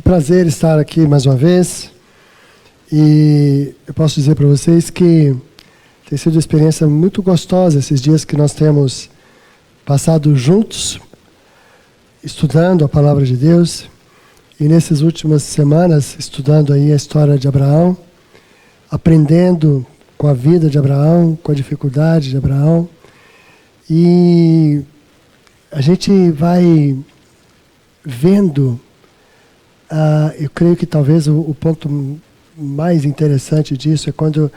prazer estar aqui mais uma vez. E eu posso dizer para vocês que tem sido uma experiência muito gostosa esses dias que nós temos passado juntos, estudando a Palavra de Deus. E nessas últimas semanas, estudando aí a história de Abraão, aprendendo com a vida de Abraão, com a dificuldade de Abraão. E a gente vai vendo, eu creio que talvez o ponto mais interessante disso é quando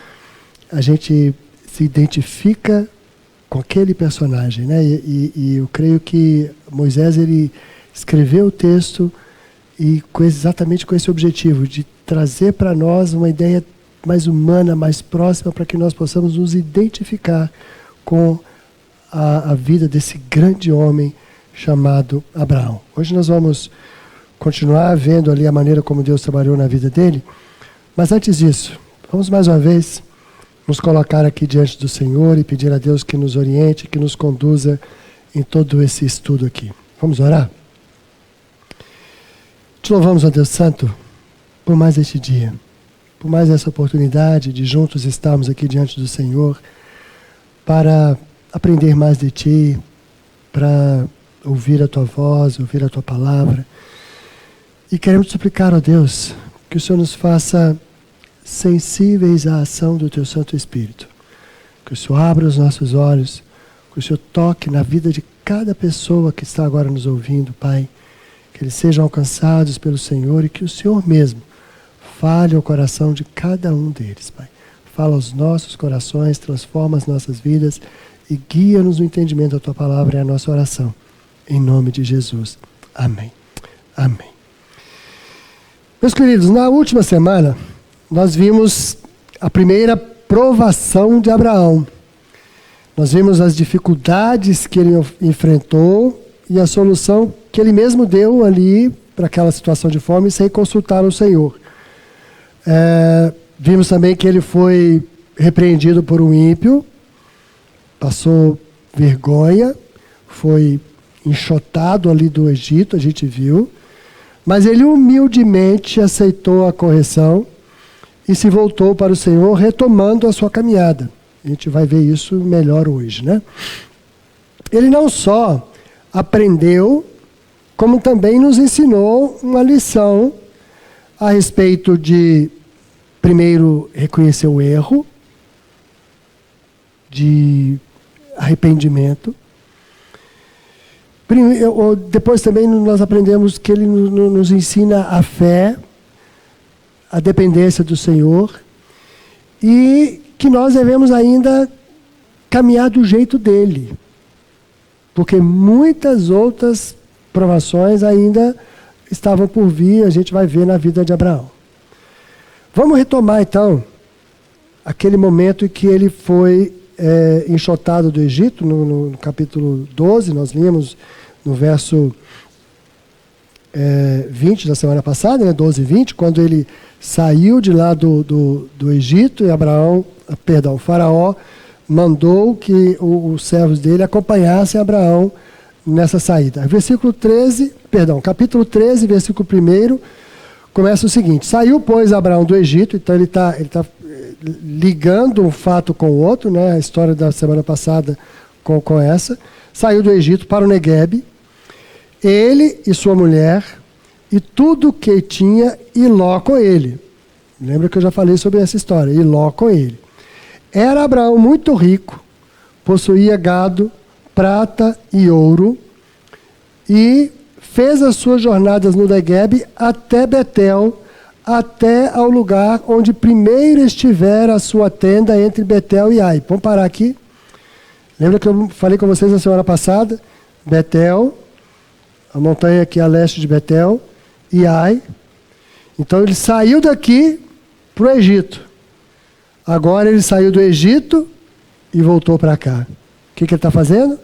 a gente se identifica com aquele personagem, né? E eu creio que Moisés, ele escreveu o texto e exatamente com esse objetivo, de trazer para nós uma ideia mais humana, mais próxima, para que nós possamos nos identificar com a vida desse grande homem chamado Abraão. Hoje nós vamos continuar vendo ali a maneira como Deus trabalhou na vida dele, mas antes disso, vamos mais uma vez nos colocar aqui diante do Senhor e pedir a Deus que nos oriente, que nos conduza em todo esse estudo aqui. Vamos orar? Te louvamos, ó Deus Santo, por mais este dia, por mais essa oportunidade de juntos estarmos aqui diante do Senhor para aprender mais de Ti, para ouvir a Tua voz, ouvir a Tua palavra. E queremos suplicar, ó Deus, que o Senhor nos faça sensíveis à ação do Teu Santo Espírito. Que o Senhor abra os nossos olhos, que o Senhor toque na vida de cada pessoa que está agora nos ouvindo, Pai. Que eles sejam alcançados pelo Senhor e que o Senhor mesmo fale ao coração de cada um deles, Pai. Fala aos nossos corações, transforma as nossas vidas e guia-nos no entendimento da Tua palavra e a nossa oração. Em nome de Jesus. Amém. Amém. Meus queridos, na última semana, nós vimos a primeira provação de Abraão. Nós vimos as dificuldades que ele enfrentou e a solução que ele mesmo deu ali para aquela situação de fome sem consultar o Senhor. Vimos também que ele foi repreendido por um ímpio, passou vergonha, foi enxotado ali do Egito, a gente viu, mas ele humildemente aceitou a correção e se voltou para o Senhor, retomando a sua caminhada. A gente vai ver isso melhor hoje, né? Ele não só aprendeu, como também nos ensinou uma lição a respeito de, primeiro, reconhecer o erro, de arrependimento. Depois também nós aprendemos que ele nos ensina a fé, a dependência do Senhor, e que nós devemos ainda caminhar do jeito dele, porque muitas outras provações ainda estavam por vir, a gente vai ver na vida de Abraão. Vamos retomar então aquele momento em que ele foi enxotado do Egito, no capítulo 12, nós lemos no verso 20 da semana passada, né, 12 e 20, quando ele saiu de lá do Egito e o faraó mandou que os servos dele acompanhassem Abraão nessa saída. Capítulo 13, versículo 1, começa o seguinte: saiu, pois, Abraão do Egito. Então ele está ligando um fato com o outro, né? A história da semana passada com essa. Saiu do Egito para o Neguebe, ele e sua mulher, e tudo que tinha, e Ló com ele. Lembra que eu já falei sobre essa história? E Ló com ele. Era Abraão muito rico, possuía gado, prata e ouro, e fez as suas jornadas no Neguebe até Betel, até ao lugar onde primeiro estivera a sua tenda entre Betel e Ai. Vamos parar aqui. Lembra que eu falei com vocês na semana passada? Betel, a montanha aqui a leste de Betel, e Ai. Então ele saiu daqui para o Egito. Agora ele saiu do Egito e voltou para cá. O que ele está fazendo?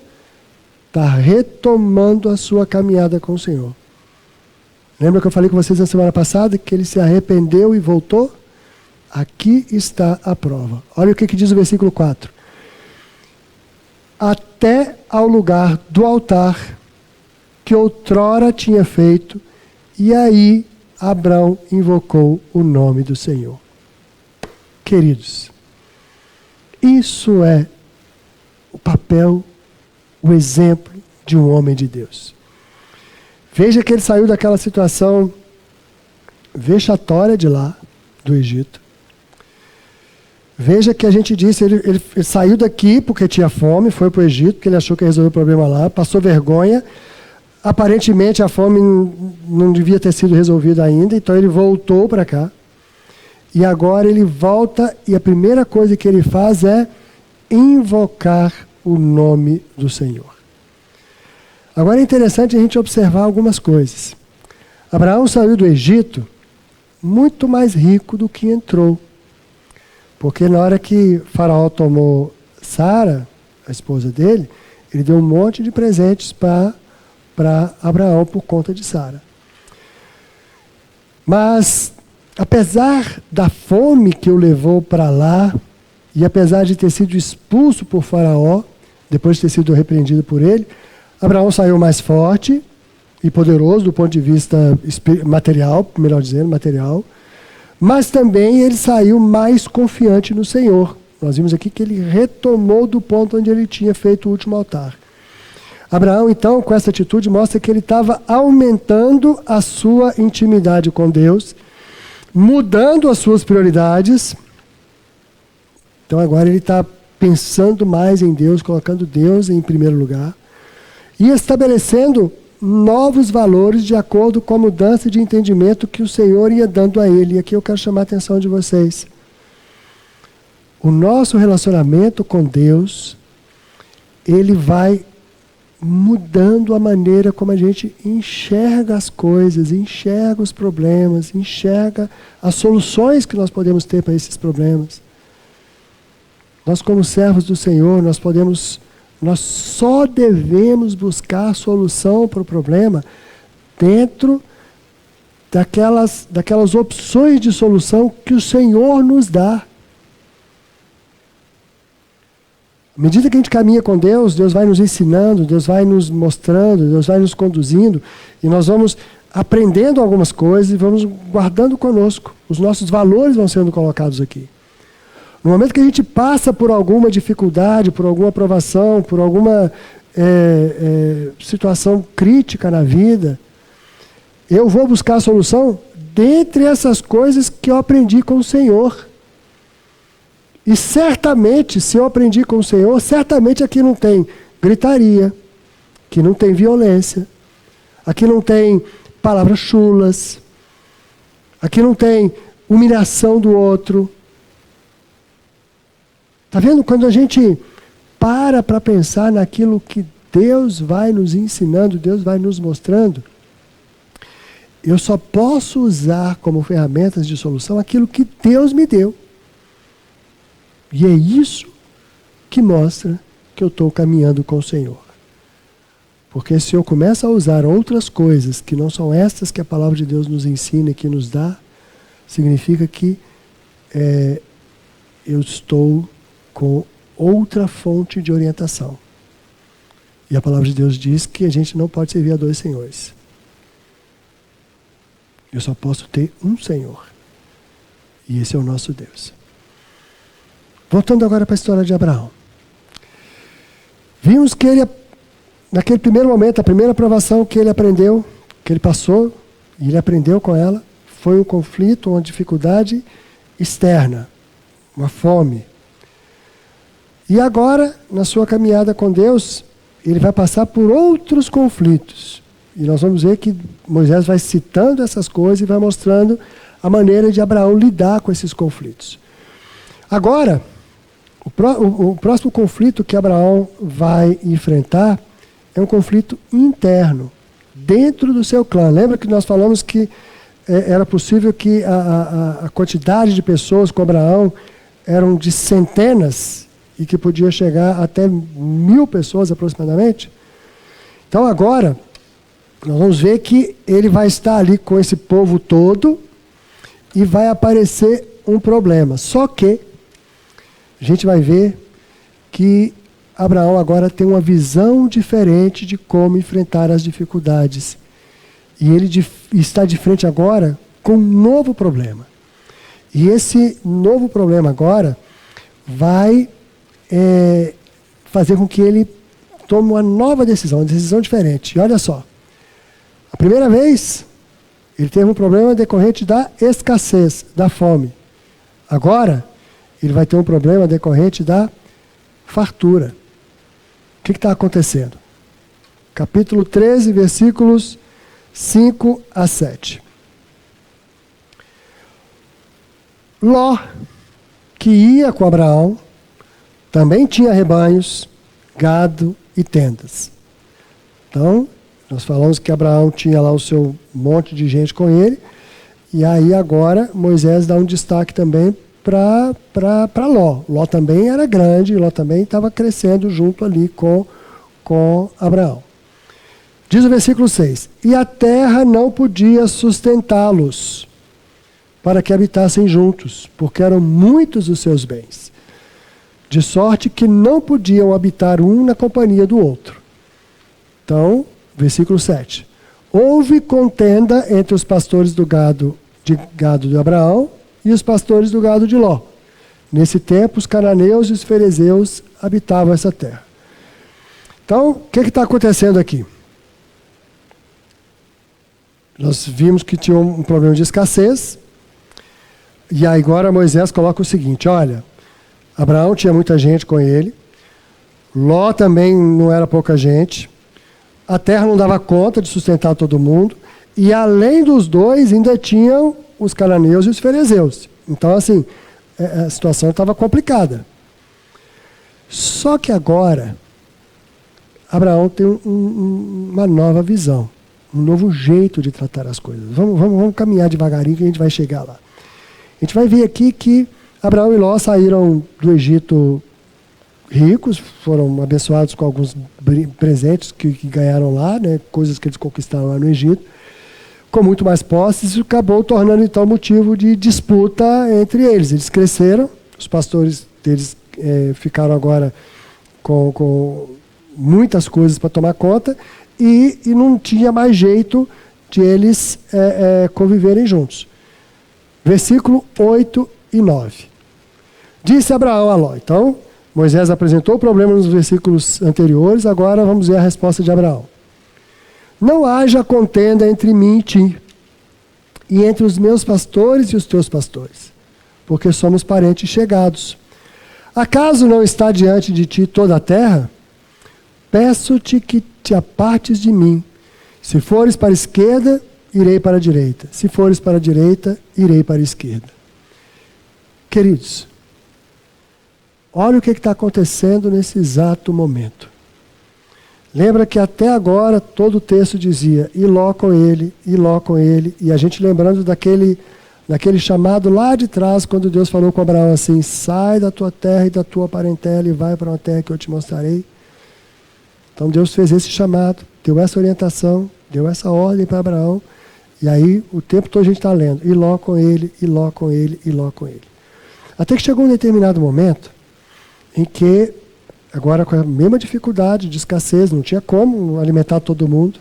Está retomando a sua caminhada com o Senhor. Lembra que eu falei com vocês na semana passada que ele se arrependeu e voltou? Aqui está a prova. Olha o que diz o versículo 4. Até ao lugar do altar que outrora tinha feito, e aí Abrão invocou o nome do Senhor. Queridos, isso é o papel, o exemplo de um homem de Deus. Veja que ele saiu daquela situação vexatória de lá, do Egito. Veja que a gente disse, ele saiu daqui porque tinha fome, foi para o Egito, porque ele achou que ia resolver o problema lá, passou vergonha. Aparentemente a fome não devia ter sido resolvida ainda, então ele voltou para cá. E agora ele volta e a primeira coisa que ele faz é invocar o nome do Senhor. Agora é interessante a gente observar algumas coisas. Abraão saiu do Egito muito mais rico do que entrou. Porque na hora que Faraó tomou Sara, a esposa dele, ele deu um monte de presentes para Abraão por conta de Sara. Mas, apesar da fome que o levou para lá, e apesar de ter sido expulso por Faraó, depois de ter sido repreendido por ele, Abraão saiu mais forte e poderoso do ponto de vista material, melhor dizendo, material, mas também ele saiu mais confiante no Senhor. Nós vimos aqui que ele retomou do ponto onde ele tinha feito o último altar. Abraão, então, com essa atitude, mostra que ele estava aumentando a sua intimidade com Deus, mudando as suas prioridades. Então agora ele está pensando mais em Deus, colocando Deus em primeiro lugar, e estabelecendo novos valores de acordo com a mudança de entendimento que o Senhor ia dando a ele. E aqui eu quero chamar a atenção de vocês. O nosso relacionamento com Deus, ele vai mudando a maneira como a gente enxerga as coisas, enxerga os problemas, enxerga as soluções que nós podemos ter para esses problemas. Nós, como servos do Senhor, nós só devemos buscar solução para o problema dentro daquelas opções de solução que o Senhor nos dá. À medida que a gente caminha com Deus, Deus vai nos ensinando, Deus vai nos mostrando, Deus vai nos conduzindo, e nós vamos aprendendo algumas coisas e vamos guardando conosco. Os nossos valores vão sendo colocados aqui. No momento que a gente passa por alguma dificuldade, por alguma provação, por alguma situação crítica na vida, eu vou buscar a solução dentre essas coisas que eu aprendi com o Senhor. E certamente, se eu aprendi com o Senhor, certamente aqui não tem gritaria, aqui não tem violência, aqui não tem palavras chulas, aqui não tem humilhação do outro. Está vendo? Quando a gente para pensar naquilo que Deus vai nos ensinando, Deus vai nos mostrando, eu só posso usar como ferramentas de solução aquilo que Deus me deu. E é isso que mostra que eu estou caminhando com o Senhor. Porque se eu começo a usar outras coisas que não são estas que a palavra de Deus nos ensina e que nos dá, significa que eu estou com outra fonte de orientação. E a palavra de Deus diz que a gente não pode servir a dois senhores. Eu só posso ter um Senhor. E esse é o nosso Deus. Voltando agora para a história de Abraão. Vimos que ele, naquele primeiro momento, a primeira provação que ele aprendeu, que ele passou, e ele aprendeu com ela, foi um conflito, uma dificuldade externa, uma fome. E agora, na sua caminhada com Deus, ele vai passar por outros conflitos. E nós vamos ver que Moisés vai citando essas coisas e vai mostrando a maneira de Abraão lidar com esses conflitos. Agora, o próximo conflito que Abraão vai enfrentar é um conflito interno, dentro do seu clã. Lembra que nós falamos que era possível que a quantidade de pessoas com Abraão eram de centenas e que podia chegar até 1000 pessoas aproximadamente? Então agora, nós vamos ver que ele vai estar ali com esse povo todo e vai aparecer um problema. Só que a gente vai ver que Abraão agora tem uma visão diferente de como enfrentar as dificuldades. E ele está de frente agora com um novo problema. E esse novo problema agora vai fazer com que ele tome uma nova decisão, uma decisão diferente. E olha só, a primeira vez ele teve um problema decorrente da escassez, da fome. Agora, ele vai ter um problema decorrente da fartura. O que está acontecendo? Capítulo 13, versículos 5 a 7. Ló, que ia com Abraão, também tinha rebanhos, gado e tendas. Então, nós falamos que Abraão tinha lá o seu monte de gente com ele, e aí agora Moisés dá um destaque também para Ló. Ló também era grande, Ló também estava crescendo junto ali com Abraão. Diz o versículo 6, e a terra não podia sustentá-los para que habitassem juntos, porque eram muitos os seus bens, de sorte que não podiam habitar um na companhia do outro. Então, versículo 7, houve contenda entre os pastores do gado de Abraão e os pastores do gado de Ló. Nesse tempo, os cananeus e os ferezeus habitavam essa terra. Então, o que está acontecendo aqui? Nós vimos que tinha um problema de escassez, e aí agora Moisés coloca o seguinte, olha, Abraão tinha muita gente com ele, Ló também não era pouca gente, a terra não dava conta de sustentar todo mundo, e além dos dois ainda tinham os cananeus e os ferezeus. Então, assim, a situação estava complicada. Só que agora, Abraão tem uma nova visão, um novo jeito de tratar as coisas. Vamos caminhar devagarinho que a gente vai chegar lá. A gente vai ver aqui que Abraão e Ló saíram do Egito ricos, foram abençoados com alguns presentes que ganharam lá, né, coisas que eles conquistaram lá no Egito, com muito mais posses, isso acabou tornando então motivo de disputa entre eles. Eles cresceram, os pastores deles ficaram agora com muitas coisas para tomar conta, e não tinha mais jeito de eles conviverem juntos. Versículo 8 e 9. Disse Abraão a Ló. Então, Moisés apresentou o problema nos versículos anteriores, agora vamos ver a resposta de Abraão. Não haja contenda entre mim e ti, e entre os meus pastores e os teus pastores, porque somos parentes chegados. Acaso não está diante de ti toda a terra? Peço-te que te apartes de mim. Se fores para a esquerda, irei para a direita. Se fores para a direita, irei para a esquerda. Queridos, olha o que está acontecendo nesse exato momento. Lembra que até agora todo o texto dizia, e Ló com ele, e Ló com ele, e a gente lembrando daquele chamado lá de trás, quando Deus falou com Abraão assim, sai da tua terra e da tua parentela e vai para uma terra que eu te mostrarei. Então Deus fez esse chamado, deu essa orientação, deu essa ordem para Abraão, e aí o tempo todo a gente está lendo, e Ló com ele, e Ló com ele, e Ló com ele. Até que chegou um determinado momento em que, agora com a mesma dificuldade de escassez, não tinha como alimentar todo mundo,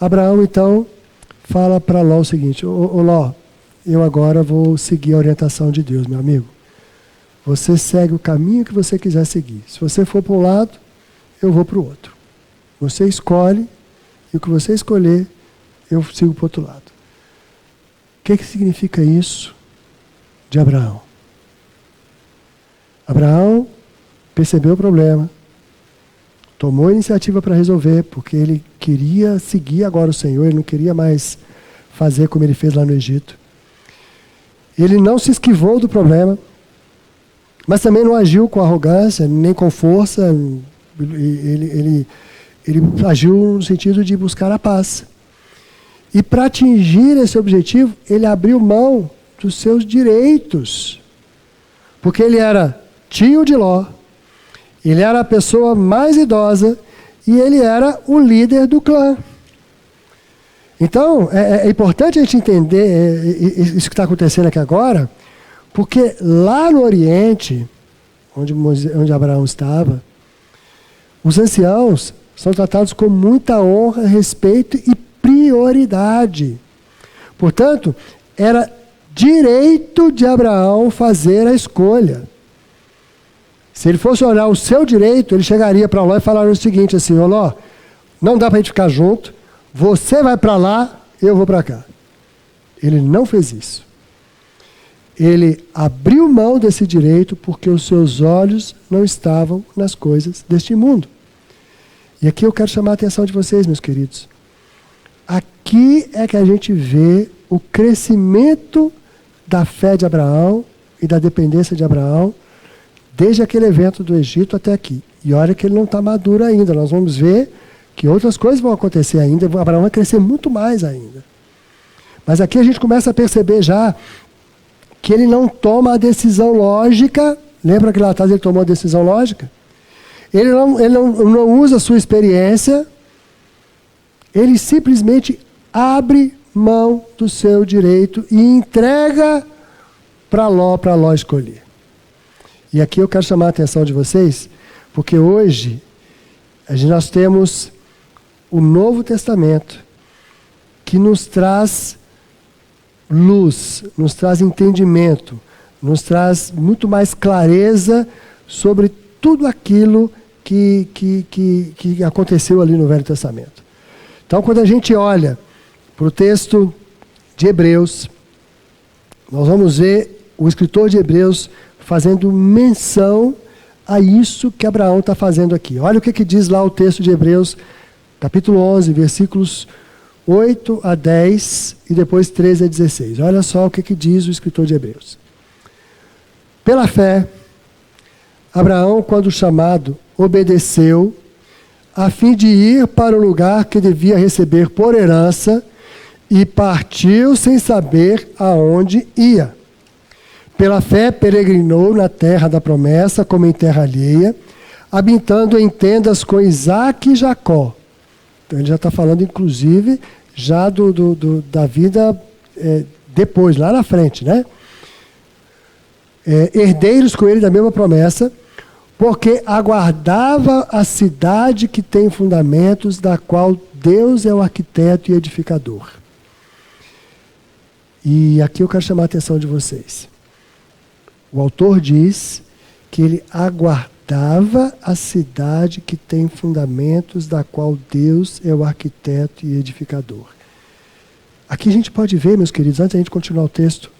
Abraão então fala para Ló o seguinte, ô Ló, eu agora vou seguir a orientação de Deus, meu amigo. Você segue o caminho que você quiser seguir. Se você for para um lado, eu vou para o outro. Você escolhe, e o que você escolher, eu sigo para o outro lado. O que significa isso de Abraão? Abraão percebeu o problema, tomou a iniciativa para resolver, porque ele queria seguir agora o Senhor, ele não queria mais fazer como ele fez lá no Egito. Ele não se esquivou do problema, mas também não agiu com arrogância, nem com força. Ele agiu no sentido de buscar a paz. E para atingir esse objetivo, ele abriu mão dos seus direitos. Porque ele era tio de Ló, ele era a pessoa mais idosa e ele era o líder do clã. Então, é importante a gente entender isso que está acontecendo aqui agora, porque lá no Oriente, onde Abraão estava, os anciãos são tratados com muita honra, respeito e prioridade. Portanto, era direito de Abraão fazer a escolha. Se ele fosse olhar o seu direito, ele chegaria para Ló e falaria o seguinte assim: ô Ló, não dá para a gente ficar junto, você vai para lá, eu vou para cá. Ele não fez isso. Ele abriu mão desse direito porque os seus olhos não estavam nas coisas deste mundo. E aqui eu quero chamar a atenção de vocês, meus queridos. Aqui é que a gente vê o crescimento da fé de Abraão e da dependência de Abraão, desde aquele evento do Egito até aqui. E olha que ele não está maduro ainda. Nós vamos ver que outras coisas vão acontecer ainda. Abraão vai crescer muito mais ainda. Mas aqui a gente começa a perceber já que ele não toma a decisão lógica. Lembra que lá atrás ele tomou a decisão lógica? Ele não usa a sua experiência. Ele simplesmente abre mão do seu direito e entrega para Ló escolher. E aqui eu quero chamar a atenção de vocês, porque hoje nós temos o Novo Testamento, que nos traz luz, nos traz entendimento, nos traz muito mais clareza sobre tudo aquilo que aconteceu ali no Velho Testamento. Então, quando a gente olha para o texto de Hebreus, nós vamos ver o escritor de Hebreus fazendo menção a isso que Abraão está fazendo aqui. Olha o que diz lá o texto de Hebreus, capítulo 11, versículos 8 a 10 e depois 13 a 16. Olha só o que diz o escritor de Hebreus. Pela fé, Abraão, quando chamado, obedeceu, a fim de ir para o lugar que devia receber por herança, e partiu sem saber aonde ia. Pela fé, peregrinou na terra da promessa, como em terra alheia, habitando em tendas com Isaque e Jacó. Então ele já está falando, inclusive, já da vida depois, lá na frente, né? Herdeiros com ele da mesma promessa, porque aguardava a cidade que tem fundamentos, da qual Deus é o arquiteto e edificador. E aqui eu quero chamar a atenção de vocês. O autor diz que ele aguardava a cidade que tem fundamentos, da qual Deus é o arquiteto e edificador. Aqui a gente pode ver, meus queridos, antes de a gente continuar o texto,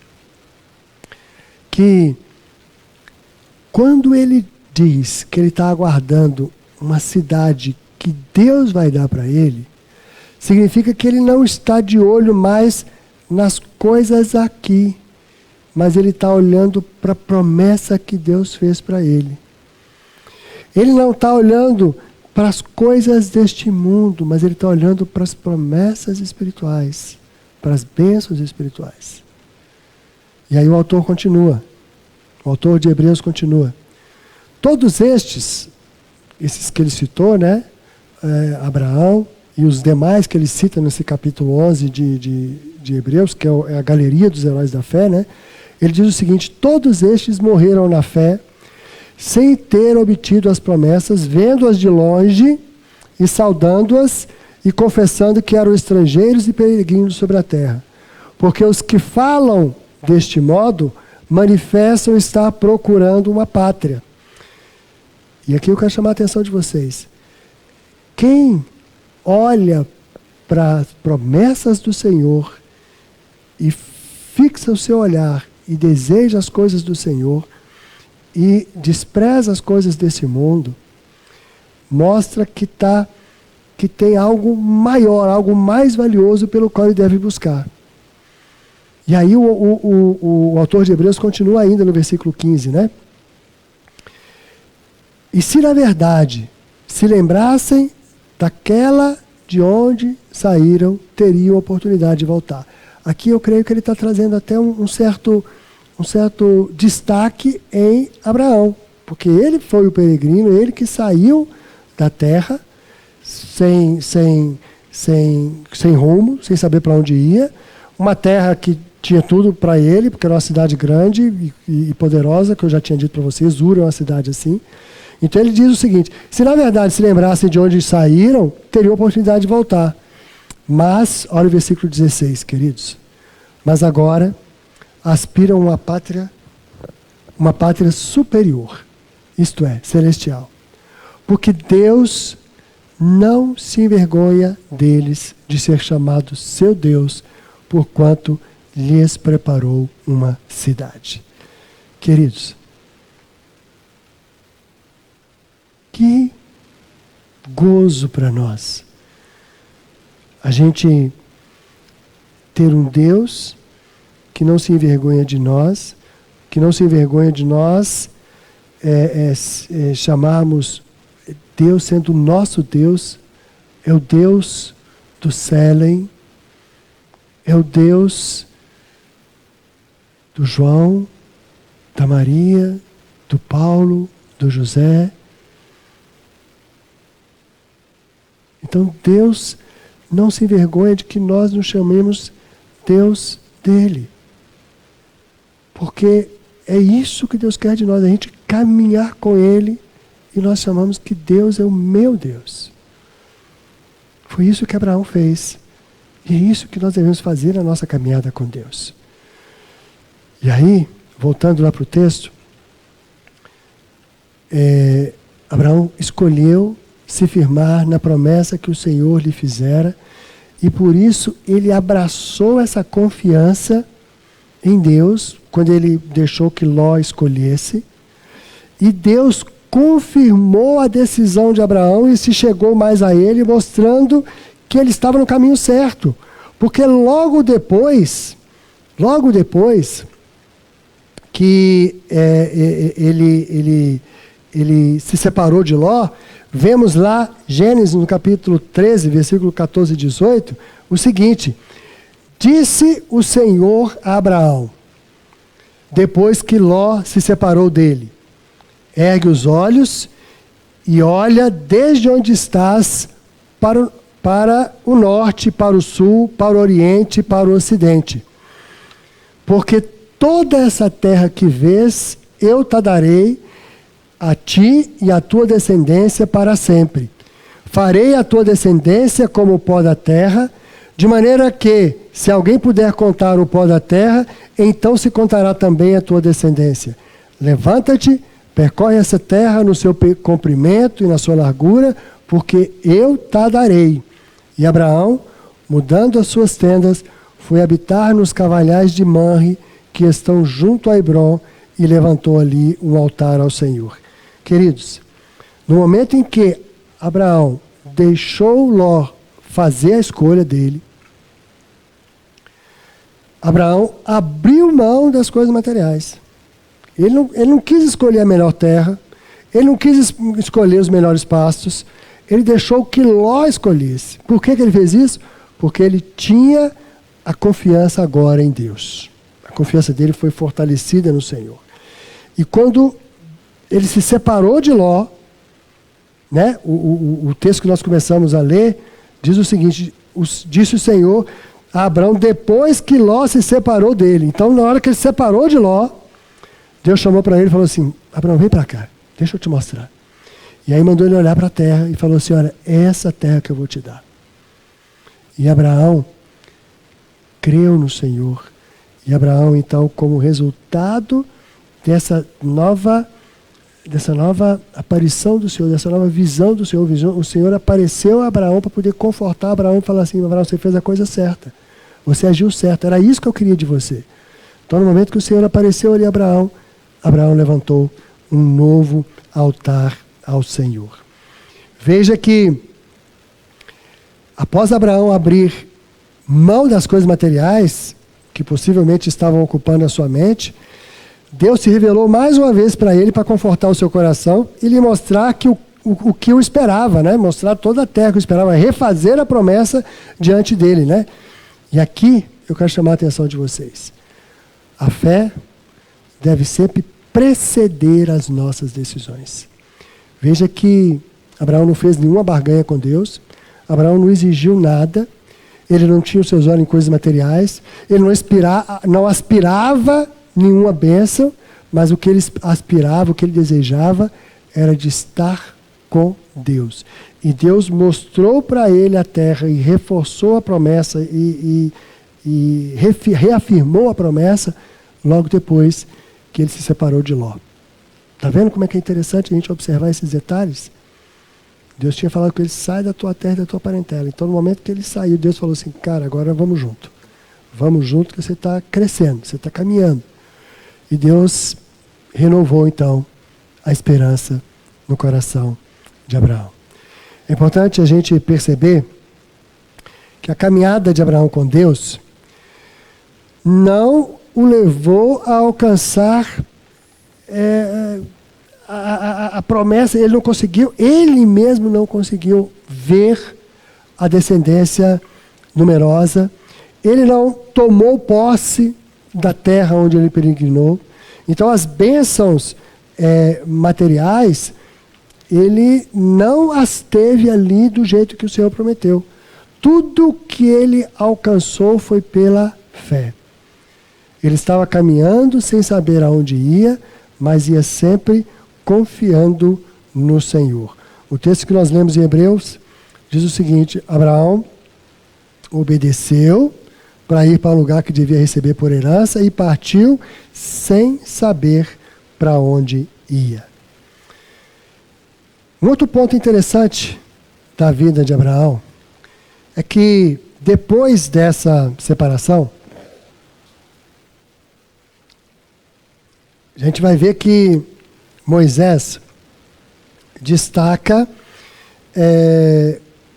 que quando ele diz que ele está aguardando uma cidade que Deus vai dar para ele, significa que ele não está de olho mais nas coisas aqui, mas ele está olhando para a promessa que Deus fez para ele. Ele não está olhando para as coisas deste mundo, mas ele está olhando para as promessas espirituais, para as bênçãos espirituais. E aí o autor continua, o autor de Hebreus continua. Todos esses que ele citou, né? Abraão e os demais que ele cita nesse capítulo 11 de Hebreus, que é a galeria dos heróis da fé, né? Ele diz o seguinte: todos estes morreram na fé, sem ter obtido as promessas, vendo-as de longe e saudando-as e confessando que eram estrangeiros e peregrinos sobre a terra. Porque os que falam deste modo manifestam estar procurando uma pátria. E aqui eu quero chamar a atenção de vocês. Quem olha para as promessas do Senhor e fixa o seu olhar e deseja as coisas do Senhor e despreza as coisas desse mundo, mostra que tem algo maior, algo mais valioso pelo qual ele deve buscar. E aí o autor de Hebreus continua ainda no versículo 15, né? E se na verdade se lembrassem daquela de onde saíram, teriam oportunidade de voltar. Aqui eu creio que ele está trazendo até um certo destaque em Abraão, porque ele foi o peregrino, ele que saiu da terra sem rumo, sem saber para onde ia, uma terra que tinha tudo para ele, porque era uma cidade grande e poderosa, que eu já tinha dito para vocês, Ur é uma cidade assim. Então ele diz o seguinte: se na verdade se lembrassem de onde saíram, teriam oportunidade de voltar. Mas, olha o versículo 16, queridos. mas agora aspiram a uma pátria superior, isto é, celestial. Porque Deus não se envergonha deles de ser chamado seu Deus, porquanto lhes preparou uma cidade. Queridos, que gozo para nós a gente ter um Deus que não se envergonha de nós, que não se envergonha de nós chamarmos Deus sendo o nosso Deus, é o Deus do Selem, é o Deus do João, da Maria, do Paulo, do José. Então Deus não se envergonha de que nós nos chamemos Deus dele. Porque é isso que Deus quer de nós, a gente caminhar com ele e nós chamamos que Deus é o meu Deus. Foi isso que Abraão fez. E é isso que nós devemos fazer na nossa caminhada com Deus. E aí, voltando lá para o texto, Abraão escolheu se firmar na promessa que o Senhor lhe fizera, e por isso ele abraçou essa confiança em Deus, quando ele deixou que Ló escolhesse, e Deus confirmou a decisão de Abraão e se chegou mais a ele, mostrando que ele estava no caminho certo. Porque logo depois que ele se separou de Ló, vemos lá, Gênesis no capítulo 13, versículo 14 e 18, o seguinte: disse o Senhor a Abraão, depois que Ló se separou dele: ergue os olhos e olha desde onde estás para o norte, para o sul, para o oriente e para o ocidente. Porque toda essa terra que vês, eu te darei a ti e a tua descendência para sempre. Farei a tua descendência como o pó da terra, de maneira que, se alguém puder contar o pó da terra, então se contará também a tua descendência. Levanta-te, percorre essa terra no seu comprimento e na sua largura, porque eu te darei. E Abraão, mudando as suas tendas, foi habitar nos cavalhais de Manre, que estão junto a Hebrom, e levantou ali um altar ao Senhor. Queridos, no momento em que Abraão deixou Ló fazer a escolha dele, Abraão abriu mão das coisas materiais. Ele não quis escolher a melhor terra, ele não quis escolher os melhores pastos, ele deixou que Ló escolhesse. Por que ele fez isso? Porque ele tinha a confiança agora em Deus. A confiança dele foi fortalecida no Senhor. E quando ele se separou de Ló, né, o texto que nós começamos a ler, diz o seguinte: disse o Senhor a Abraão depois que Ló se separou dele. Então, na hora que ele se separou de Ló, Deus chamou para ele e falou assim: Abraão, vem para cá, deixa eu te mostrar. E aí mandou ele olhar para a terra e falou assim: olha, é essa terra que eu vou te dar. E Abraão creu no Senhor. E Abraão, então, como resultado dessa nova aparição do Senhor, dessa nova visão do Senhor, o Senhor apareceu a Abraão para poder confortar Abraão e falar assim: Abraão, você fez a coisa certa, você agiu certo, era isso que eu queria de você. Então, no momento que o Senhor apareceu ali a Abraão, Abraão levantou um novo altar ao Senhor. Veja que, após Abraão abrir mão das coisas materiais, que possivelmente estavam ocupando a sua mente, Deus se revelou mais uma vez para ele, para confortar o seu coração e lhe mostrar que o que o esperava, né? Mostrar toda a terra que o esperava, refazer a promessa diante dele, né? E aqui eu quero chamar a atenção de vocês. A fé deve sempre preceder as nossas decisões. Veja que Abraão não fez nenhuma barganha com Deus, Abraão não exigiu nada, ele não tinha os seus olhos em coisas materiais, ele não aspirava nenhuma bênção, mas o que ele aspirava, o que ele desejava, era de estar com Deus. E Deus mostrou para ele a terra e reforçou a promessa e e reafirmou a promessa logo depois que ele se separou de Ló. Está vendo como é que é interessante a gente observar esses detalhes? Deus tinha falado com ele, sai da tua terra e da tua parentela. Então, no momento que ele saiu, Deus falou assim, cara, agora vamos junto. Vamos junto que você está crescendo, você está caminhando. E Deus renovou, então, a esperança no coração de Abraão. É importante a gente perceber que a caminhada de Abraão com Deus não o levou a alcançar a promessa, ele mesmo não conseguiu ver a descendência numerosa, ele não tomou posse da terra onde ele peregrinou. Então as bênçãos materiais, ele não as teve ali do jeito que o Senhor prometeu. Tudo que ele alcançou foi pela fé. Ele estava caminhando sem saber aonde ia, mas ia sempre confiando no Senhor. O texto que nós lemos em Hebreus diz o seguinte: Abraão obedeceu para ir para o lugar que devia receber por herança e partiu sem saber para onde ia. Um outro ponto interessante da vida de Abraão é que depois dessa separação, a gente vai ver que Moisés destaca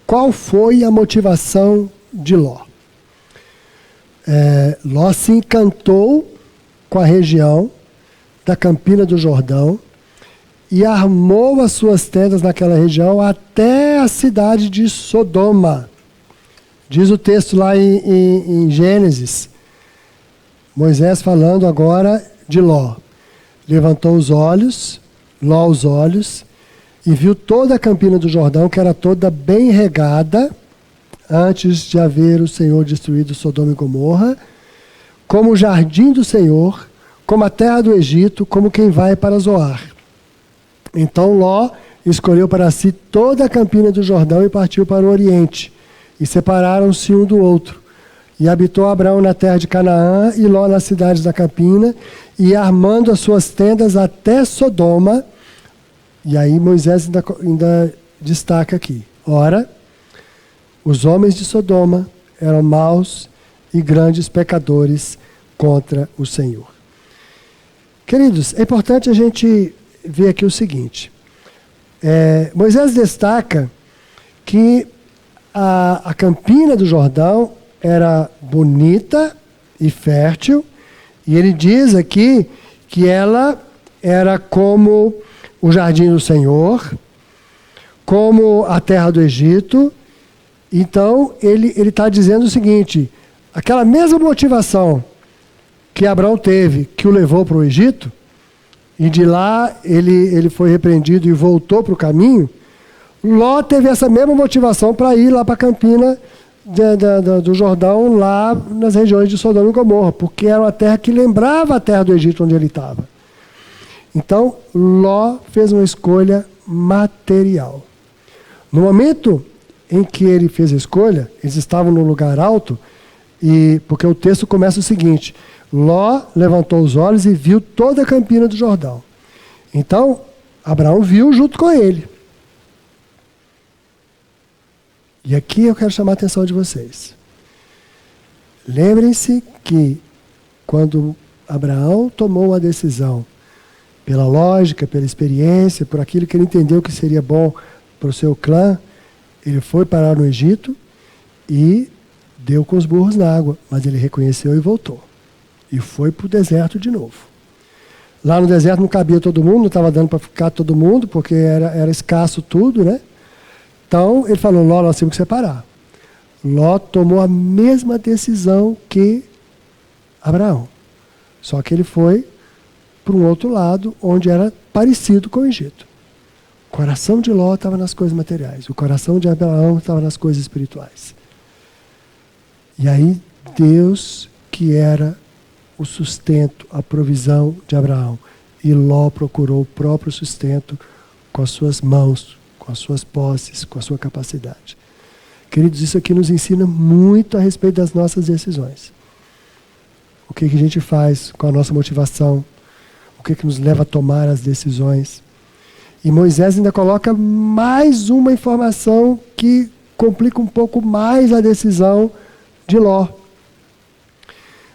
qual foi a motivação de Ló. Ló se encantou com a região da Campina do Jordão e armou as suas tendas naquela região até a cidade de Sodoma. Diz o texto lá em Gênesis, Moisés falando agora de Ló. Levantou os olhos, Ló os olhos, e viu toda a Campina do Jordão, que era toda bem regada, antes de haver o Senhor destruído Sodoma e Gomorra, como o jardim do Senhor, como a terra do Egito, como quem vai para Zoar. Então Ló escolheu para si toda a Campina do Jordão e partiu para o Oriente, e separaram-se um do outro. E habitou Abraão na terra de Canaã e Ló nas cidades da Campina, e armando as suas tendas até Sodoma. E aí Moisés ainda destaca aqui. Ora, os homens de Sodoma eram maus e grandes pecadores contra o Senhor. Queridos, é importante a gente ver aqui o seguinte. Moisés destaca que a Campina do Jordão era bonita e fértil, e ele diz aqui que ela era como o jardim do Senhor, como a terra do Egito. Então ele está dizendo o seguinte: aquela mesma motivação que Abraão teve, que o levou para o Egito, e de lá ele foi repreendido e voltou para o caminho, Ló teve essa mesma motivação para ir lá para a Campina do Jordão, lá nas regiões de Sodoma e Gomorra, porque era uma terra que lembrava a terra do Egito onde ele estava. Então, Ló fez uma escolha material. No momento em que ele fez a escolha, eles estavam num lugar alto, porque o texto começa o seguinte: Ló levantou os olhos e viu toda a Campina do Jordão. Então, Abraão viu junto com ele. E aqui eu quero chamar a atenção de vocês. Lembrem-se que quando Abraão tomou a decisão, pela lógica, pela experiência, por aquilo que ele entendeu que seria bom para o seu clã, ele foi parar no Egito e deu com os burros na água, mas ele reconheceu e voltou. E foi para o deserto de novo. Lá no deserto não cabia todo mundo, não estava dando para ficar todo mundo, porque era escasso tudo, né? Então ele falou: Ló, nós temos que separar. Ló tomou a mesma decisão que Abraão. Só que ele foi para um outro lado, onde era parecido com o Egito. O coração de Ló estava nas coisas materiais. O coração de Abraão estava nas coisas espirituais. E aí Deus, que era o sustento, a provisão de Abraão, e Ló procurou o próprio sustento com as suas mãos, com as suas posses, com a sua capacidade. Queridos, isso aqui nos ensina muito a respeito das nossas decisões. que a gente faz com a nossa motivação, o que nos leva a tomar as decisões. E Moisés ainda coloca mais uma informação que complica um pouco mais a decisão de Ló.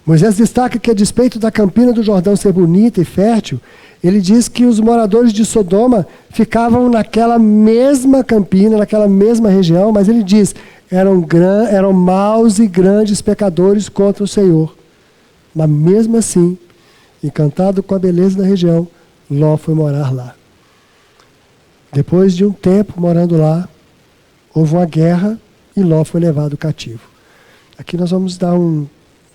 Moisés destaca que, a despeito da campina do Jordão ser bonita e fértil, ele diz que os moradores de Sodoma ficavam naquela mesma campina, naquela mesma região, mas ele diz, eram maus e grandes pecadores contra o Senhor. Mas mesmo assim, encantado com a beleza da região, Ló foi morar lá. Depois de um tempo morando lá, houve uma guerra e Ló foi levado cativo. Aqui nós vamos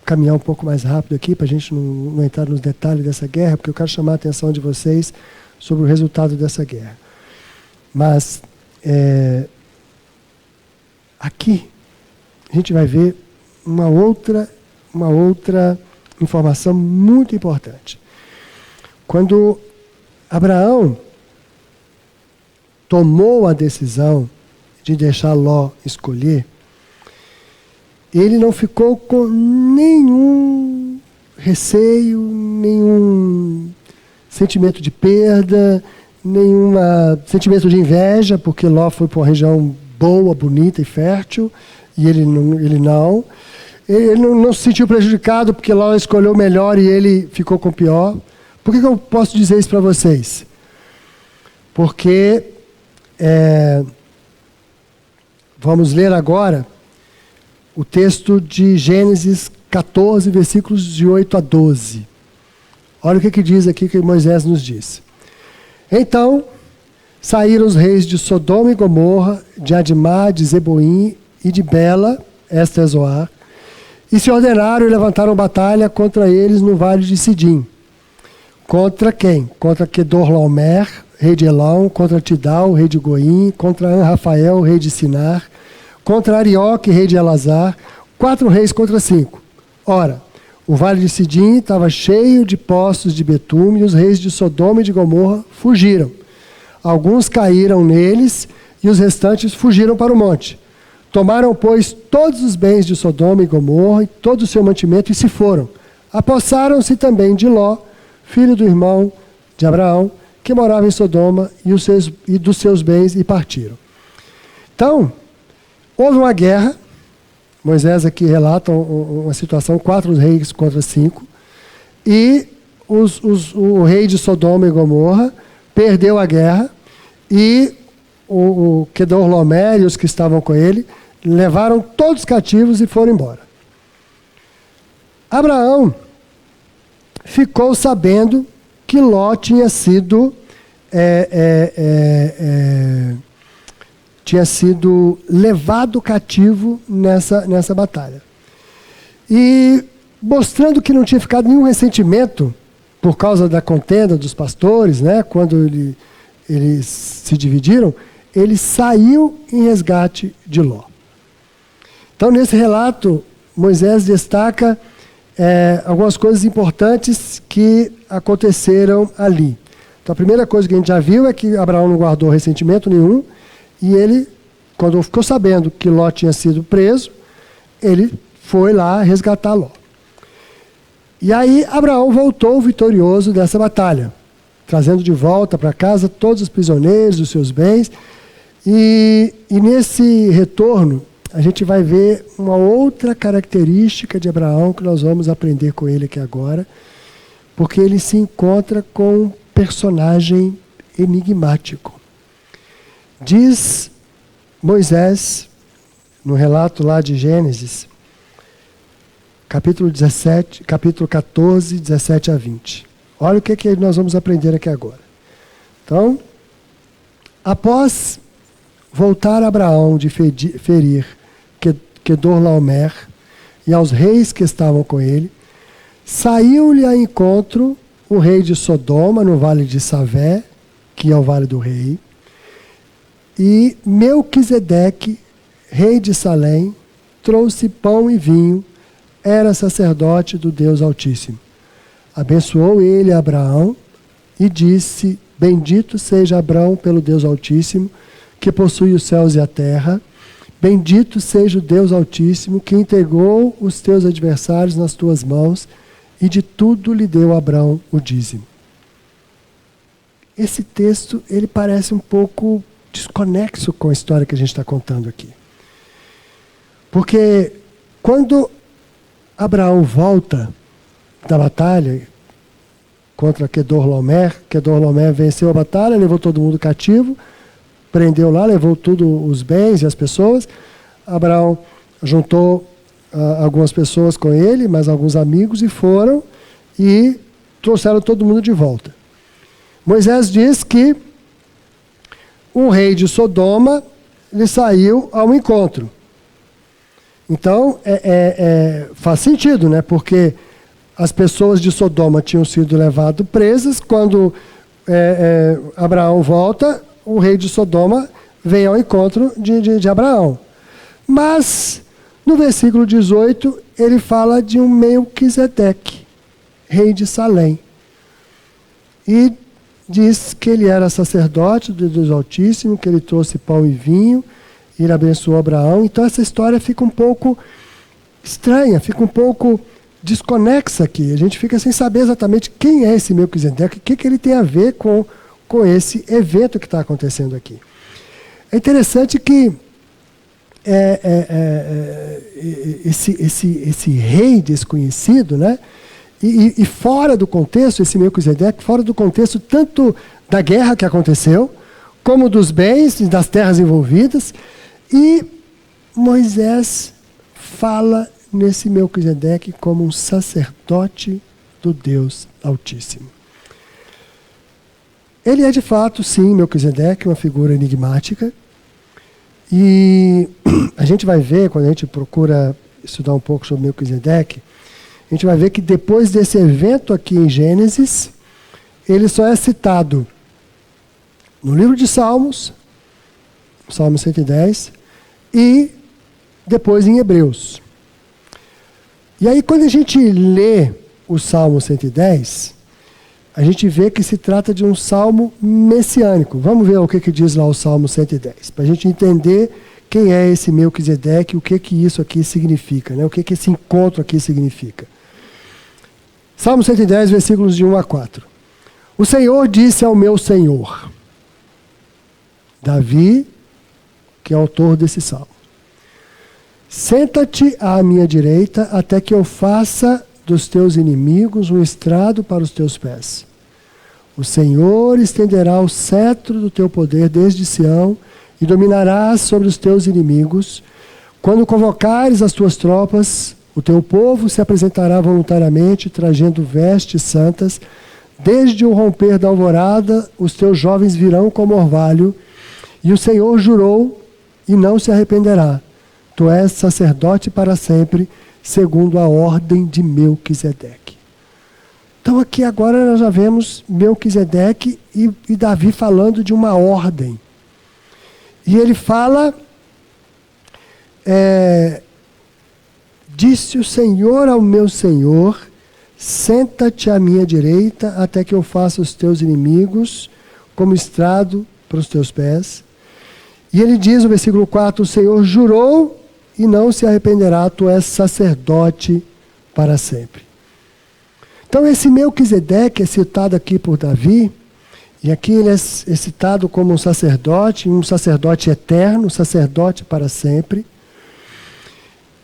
caminhar um pouco mais rápido aqui, para a gente não entrar nos detalhes dessa guerra, porque eu quero chamar a atenção de vocês sobre o resultado dessa guerra. Mas, aqui, a gente vai ver uma outra informação muito importante. Quando Abraão tomou a decisão de deixar Ló escolher, ele não ficou com nenhum receio, nenhum sentimento de perda, nenhum sentimento de inveja, porque Ló foi para uma região boa, bonita e fértil, e ele não se sentiu prejudicado porque Ló escolheu o melhor e ele ficou com o pior. Por que eu posso dizer isso para vocês? Porque vamos ler agora o texto de Gênesis 14, versículos de 8 a 12. Olha o que diz aqui, que Moisés nos diz. Então, saíram os reis de Sodoma e Gomorra, de Admá, de Zeboim e de Bela, esta é Zoar, e se ordenaram e levantaram batalha contra eles no vale de Sidim. Contra quem? Contra Quedorlaomer, rei de Elão, contra Tidal, rei de Goim, contra Anrafael, rei de Sinar, contra Arioque, rei de Elazar, 4 reis contra 5. Ora, o vale de Sidim estava cheio de poços de betume, e os reis de Sodoma e de Gomorra fugiram. Alguns caíram neles, e os restantes fugiram para o monte. Tomaram, pois, todos os bens de Sodoma e Gomorra, e todo o seu mantimento, e se foram. Apossaram-se também de Ló, filho do irmão de Abraão, que morava em Sodoma, e dos seus bens, e partiram. Então, houve uma guerra. Moisés aqui relata uma situação, 4 reis contra 5, e o rei de Sodoma e Gomorra perdeu a guerra, e o Quedorlaomer e os que estavam com ele levaram todos cativos e foram embora. Abraão ficou sabendo que Ló tinha sido levado cativo nessa batalha. E mostrando que não tinha ficado nenhum ressentimento por causa da contenda dos pastores, né, quando eles se dividiram, ele saiu em resgate de Ló. Então, nesse relato, Moisés destaca algumas coisas importantes que aconteceram ali. Então, a primeira coisa que a gente já viu é que Abraão não guardou ressentimento nenhum, e ele, quando ficou sabendo que Ló tinha sido preso, ele foi lá resgatar Ló. E aí Abraão voltou vitorioso dessa batalha, trazendo de volta para casa todos os prisioneiros, os seus bens. E nesse retorno, a gente vai ver uma outra característica de Abraão que nós vamos aprender com ele aqui agora, porque ele se encontra com um personagem enigmático. Diz Moisés, no relato lá de Gênesis, capítulo 14, 17 a 20. Olha o que nós vamos aprender aqui agora. Então, após voltar Abraão de ferir Quedorlaomer e aos reis que estavam com ele, saiu-lhe a encontro o rei de Sodoma, no vale de Savé, que é o vale do rei, e Melquisedeque, rei de Salém, trouxe pão e vinho, era sacerdote do Deus Altíssimo. Abençoou ele a Abraão e disse: bendito seja Abraão pelo Deus Altíssimo, que possui os céus e a terra. Bendito seja o Deus Altíssimo, que entregou os teus adversários nas tuas mãos. e de tudo lhe deu Abrão o dízimo. Esse texto, ele parece um pouco desconexo com a história que a gente está contando aqui. Porque quando Abraão volta da batalha contra Quedorlaomer venceu a batalha, levou todo mundo cativo, prendeu lá, levou todos os bens e as pessoas. Abraão juntou algumas pessoas com ele, mais alguns amigos, e foram e trouxeram todo mundo de volta. Moisés diz que o rei de Sodoma lhe saiu ao encontro. Então, faz sentido, né? Porque as pessoas de Sodoma tinham sido levadas presas. Quando Abraão volta, o rei de Sodoma vem ao encontro de Abraão. Mas, no versículo 18, ele fala de um Melquisedeque, rei de Salém. E diz que ele era sacerdote do Deus Altíssimo, que ele trouxe pão e vinho, e ele abençoou Abraão. Então essa história fica um pouco estranha, fica um pouco desconexa aqui. A gente fica sem saber exatamente quem é esse Melquisedeque, o que ele tem a ver com esse evento que está acontecendo aqui. É interessante que esse rei desconhecido, né? E fora do contexto, esse Melquisedeque, fora do contexto tanto da guerra que aconteceu, como dos bens e das terras envolvidas, e Moisés fala nesse Melquisedeque como um sacerdote do Deus Altíssimo. Ele é de fato, sim, Melquisedeque, uma figura enigmática, e a gente vai ver, quando a gente procura estudar um pouco sobre Melquisedeque, a gente vai ver que depois desse evento aqui em Gênesis, ele só é citado no livro de Salmos, Salmo 110, e depois em Hebreus. E aí quando a gente lê o Salmo 110, a gente vê que se trata de um salmo messiânico. Vamos ver o que diz lá o Salmo 110, para a gente entender quem é esse Melquisedeque, o que isso aqui significa, né? O que esse encontro aqui significa. Salmo 110, versículos de 1 a 4. O Senhor disse ao meu Senhor, Davi, que é autor desse salmo, senta-te à minha direita até que eu faça dos teus inimigos um estrado para os teus pés. O Senhor estenderá o cetro do teu poder desde Sião e dominarás sobre os teus inimigos. Quando convocares as tuas tropas, o teu povo se apresentará voluntariamente, trazendo vestes santas. Desde o romper da alvorada, os teus jovens virão como orvalho. E o Senhor jurou e não se arrependerá. Tu és sacerdote para sempre, segundo a ordem de Melquisedeque. Então aqui agora nós já vemos Melquisedeque e Davi falando de uma ordem. E ele fala... Disse o Senhor ao meu Senhor, senta-te à minha direita até que eu faça os teus inimigos como estrado para os teus pés. E ele diz no versículo 4, o Senhor jurou e não se arrependerá, tu és sacerdote para sempre. Então esse Melquisedeque é citado aqui por Davi, e aqui ele é citado como um sacerdote eterno, um sacerdote para sempre.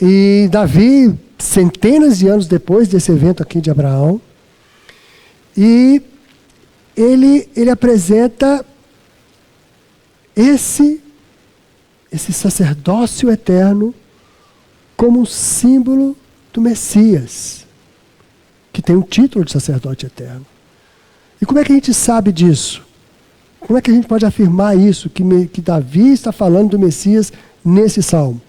E Davi, centenas de anos depois desse evento aqui de Abraão, e ele apresenta esse sacerdócio eterno como um símbolo do Messias, que tem o título de sacerdote eterno. E como é que a gente sabe disso? Como é que a gente pode afirmar isso, que Davi está falando do Messias nesse salmo?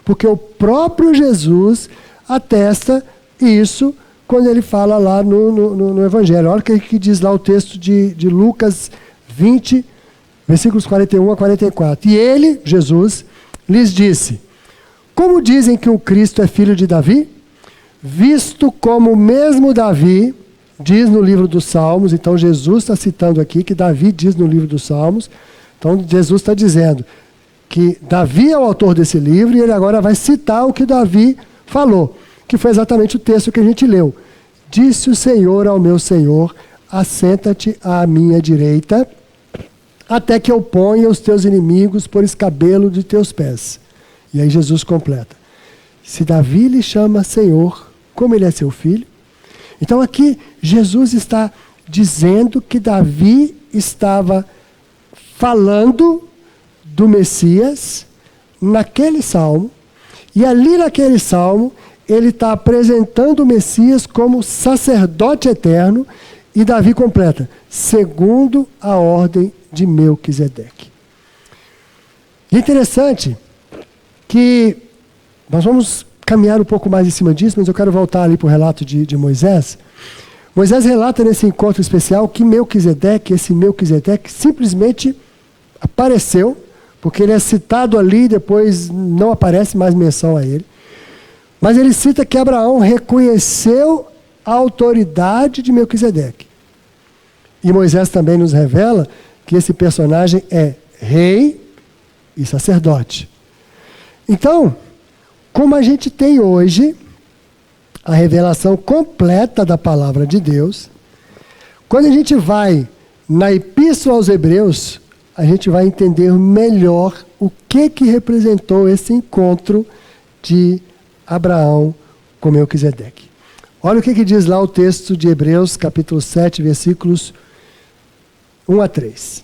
Porque o próprio Jesus atesta isso quando ele fala lá no Evangelho. Olha o que diz lá o texto de Lucas 20, versículos 41 a 44. E ele, Jesus, lhes disse, como dizem que o Cristo é filho de Davi? Visto como mesmo Davi diz no livro dos Salmos, então Jesus está citando aqui que Davi diz no livro dos Salmos, então Jesus está dizendo que Davi é o autor desse livro e ele agora vai citar o que Davi falou, que foi exatamente o texto que a gente leu. Disse o Senhor ao meu Senhor: assenta-te à minha direita, até que eu ponha os teus inimigos por escabelo de teus pés. E aí Jesus completa: se Davi lhe chama Senhor, como ele é seu filho? Então aqui Jesus está dizendo que Davi estava falando do Messias naquele salmo, e ali naquele salmo ele está apresentando o Messias como sacerdote eterno, e Davi completa: segundo a ordem de Melquisedeque. E é interessante que nós vamos caminhar um pouco mais em cima disso, mas eu quero voltar ali para o relato de Moisés. Moisés relata nesse encontro especial que esse Melquisedeque simplesmente apareceu, porque ele é citado ali, depois não aparece mais menção a ele. Mas ele cita que Abraão reconheceu a autoridade de Melquisedeque. E Moisés também nos revela que esse personagem é rei e sacerdote. Então, como a gente tem hoje a revelação completa da palavra de Deus, quando a gente vai na Epístola aos Hebreus, a gente vai entender melhor o que representou esse encontro de Abraão com Melquisedeque. Olha o que diz lá o texto de Hebreus, capítulo 7, versículos 1 a 3.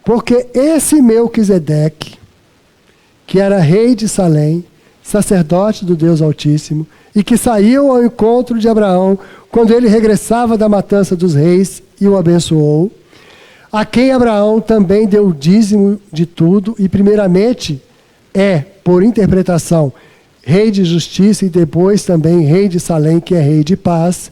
Porque esse Melquisedeque, que era rei de Salém, sacerdote do Deus Altíssimo, e que saiu ao encontro de Abraão quando ele regressava da matança dos reis e o abençoou, a quem Abraão também deu o dízimo de tudo, e primeiramente por interpretação, rei de justiça, e depois também rei de Salém, que é rei de paz,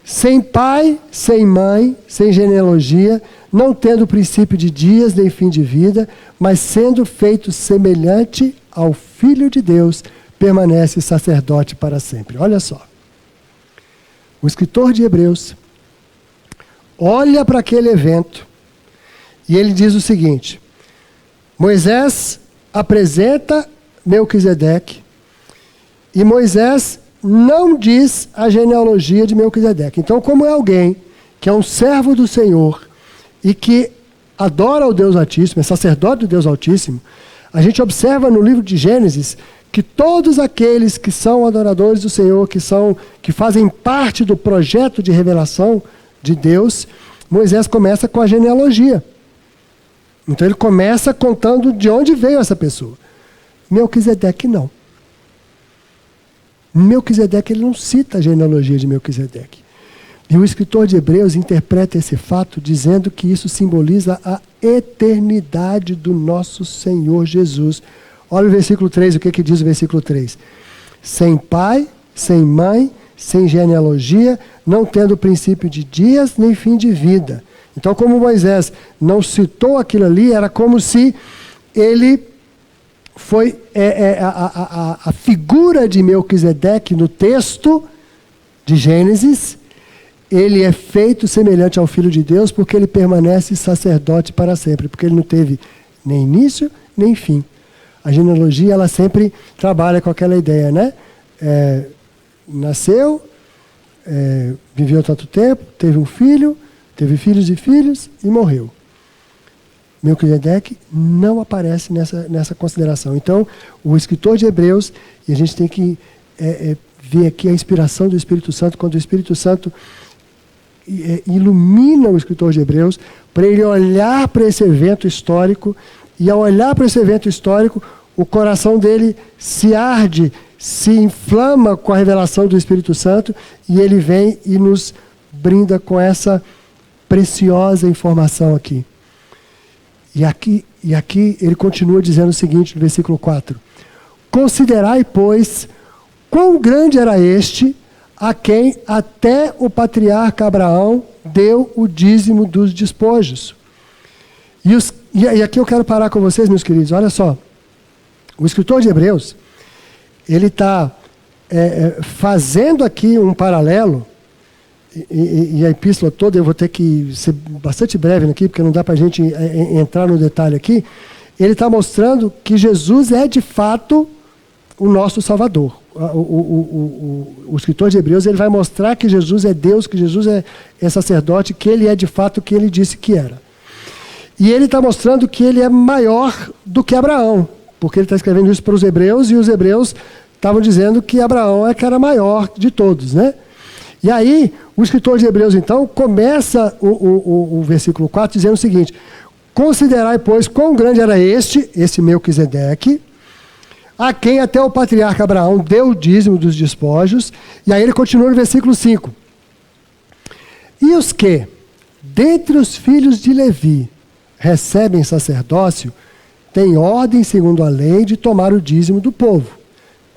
sem pai, sem mãe, sem genealogia, não tendo princípio de dias nem fim de vida, mas sendo feito semelhante ao Filho de Deus, permanece sacerdote para sempre. Olha só. O escritor de Hebreus olha para aquele evento e ele diz o seguinte: Moisés apresenta Melquisedeque e Moisés não diz a genealogia de Melquisedeque. Então, como é alguém que é um servo do Senhor e que adora o Deus Altíssimo, é sacerdote do Deus Altíssimo, a gente observa no livro de Gênesis que todos aqueles que são adoradores do Senhor, que fazem parte do projeto de revelação de Deus, Moisés começa com a genealogia. Então ele começa contando de onde veio essa pessoa. Melquisedeque não. Melquisedeque, ele não cita a genealogia de Melquisedeque. E o escritor de Hebreus interpreta esse fato dizendo que isso simboliza a eternidade do nosso Senhor Jesus. Olha o versículo 3, o que diz o versículo 3? Sem pai, sem mãe, sem genealogia, não tendo princípio de dias nem fim de vida. Então, como Moisés não citou aquilo ali, era como se ele foi a figura de Melquisedeque no texto de Gênesis. Ele é feito semelhante ao Filho de Deus porque ele permanece sacerdote para sempre, porque ele não teve nem início nem fim. A genealogia, ela sempre trabalha com aquela ideia, né? Nasceu, viveu tanto tempo, teve um filho, teve filhos e filhos e morreu. Melquisedeque não aparece nessa consideração. Então, o escritor de Hebreus, e a gente tem que ver aqui a inspiração do Espírito Santo, quando o Espírito Santo ilumina o escritor de Hebreus, para ele olhar para esse evento histórico, e ao olhar para esse evento histórico, o coração dele se arde, se inflama com a revelação do Espírito Santo, e ele vem e nos brinda com essa preciosa informação aqui. E aqui ele continua dizendo o seguinte, no versículo 4. Considerai, pois, quão grande era este, a quem até o Abraão deu o dízimo dos despojos. E aqui eu quero parar com vocês, meus queridos. Olha só. O escritor de Hebreus, ele está fazendo aqui um paralelo, e a epístola toda, eu vou ter que ser bastante breve aqui, porque não dá para a gente entrar no detalhe aqui. Ele está mostrando que Jesus é de fato o nosso Salvador. o escritor de Hebreus ele vai mostrar que Jesus é Deus, que Jesus é sacerdote, que ele é de fato o que ele disse que era. E ele está mostrando que ele é maior do que Abraão, porque ele está escrevendo isso para os hebreus, e os hebreus estavam dizendo que Abraão é que era maior de todos, né? E aí, o escritor de Hebreus, então, começa o versículo 4 dizendo o seguinte: considerai, pois, quão grande era esse Melquisedeque, a quem até o patriarca Abraão deu o dízimo dos despojos. E aí ele continua no versículo 5. E os que, dentre os filhos de Levi, recebem sacerdócio, têm ordem, segundo a lei, de tomar o dízimo do povo.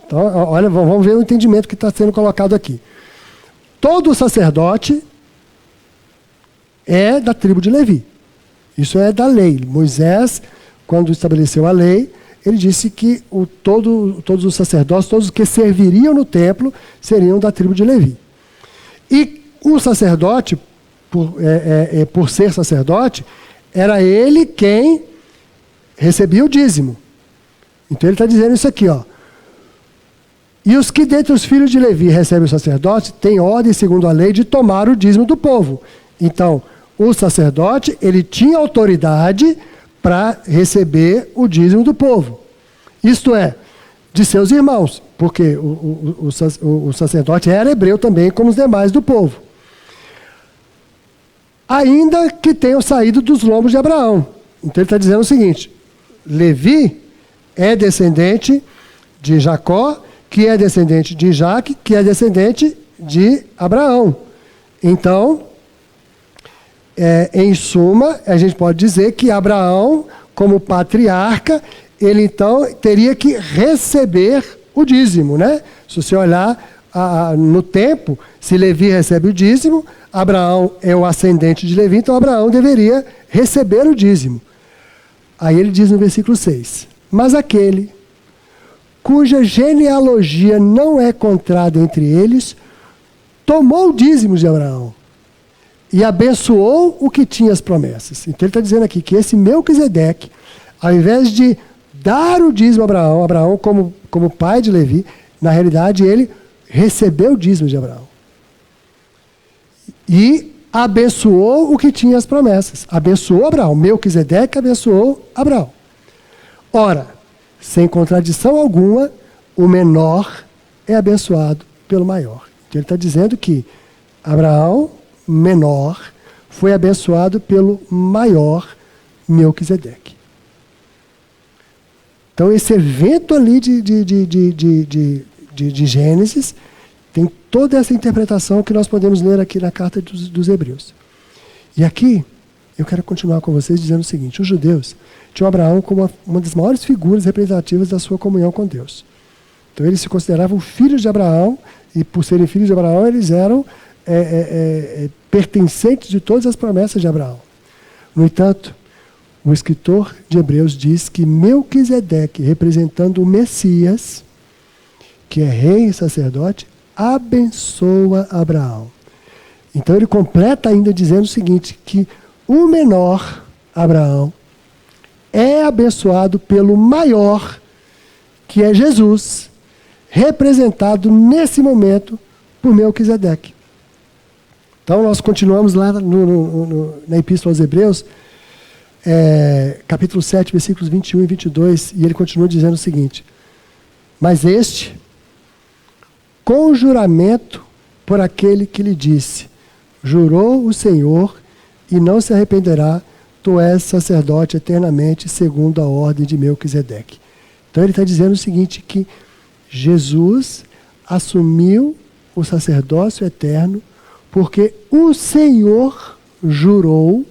Então, olha, vamos ver o entendimento que está sendo colocado aqui. Todo sacerdote é da tribo de Levi. Isso é da lei. Moisés, quando estabeleceu a lei, ele disse que todos os sacerdotes, todos os que serviriam no templo, seriam da tribo de Levi. E o sacerdote, por ser sacerdote, era ele quem recebia o dízimo. Então ele está dizendo isso aqui, ó. E os que dentre os filhos de Levi recebem o sacerdote, têm ordem, segundo a lei, de tomar o dízimo do povo. Então, o sacerdote, ele tinha autoridade para receber o dízimo do povo. Isto é, de seus irmãos, porque o sacerdote era hebreu também, como os demais do povo. Ainda que tenham saído dos lombos de Abraão. Então ele está dizendo o seguinte: Levi é descendente de Jacó, que é descendente de Isaac, que é descendente de Abraão. Então, em suma, a gente pode dizer que Abraão, como patriarca, ele então teria que receber o dízimo, né? Se você olhar no tempo, se Levi recebe o dízimo, Abraão é o ascendente de Levi, então Abraão deveria receber o dízimo. Aí ele diz no versículo 6, mas aquele cuja genealogia não é contada entre eles, tomou o dízimo de Abraão e abençoou o que tinha as promessas. Então ele está dizendo aqui que esse Melquisedeque, ao invés de dar o dízimo a Abraão como pai de Levi, na realidade ele recebeu o dízimo de Abraão. E abençoou o que tinha as promessas. Abençoou Abraão. Melquisedeque abençoou Abraão. Ora, sem contradição alguma, o menor é abençoado pelo maior. Então ele está dizendo que Abraão, menor, foi abençoado pelo maior Melquisedeque. Então esse evento ali de Gênesis tem toda essa interpretação que nós podemos ler aqui na carta dos Hebreus. E aqui eu quero continuar com vocês dizendo o seguinte: os judeus tinham Abraão como uma das maiores figuras representativas da sua comunhão com Deus. Então eles se consideravam filhos de Abraão, e por serem filhos de Abraão, eles eram pertencentes de todas as promessas de Abraão. No entanto, o escritor de Hebreus diz que Melquisedeque, representando o Messias, que é rei e sacerdote, abençoa Abraão. Então ele completa ainda dizendo o seguinte, que o menor, Abraão, é abençoado pelo maior, que é Jesus, representado nesse momento por Melquisedeque. Então nós continuamos lá na Epístola aos Hebreus, capítulo 7, versículos 21 e 22, e ele continua dizendo o seguinte: mas este, com juramento por aquele que lhe disse, jurou o Senhor e não se arrependerá, tu és sacerdote eternamente, segundo a ordem de Melquisedeque. Então ele está dizendo o seguinte, que Jesus assumiu o sacerdócio eterno, porque o Senhor jurou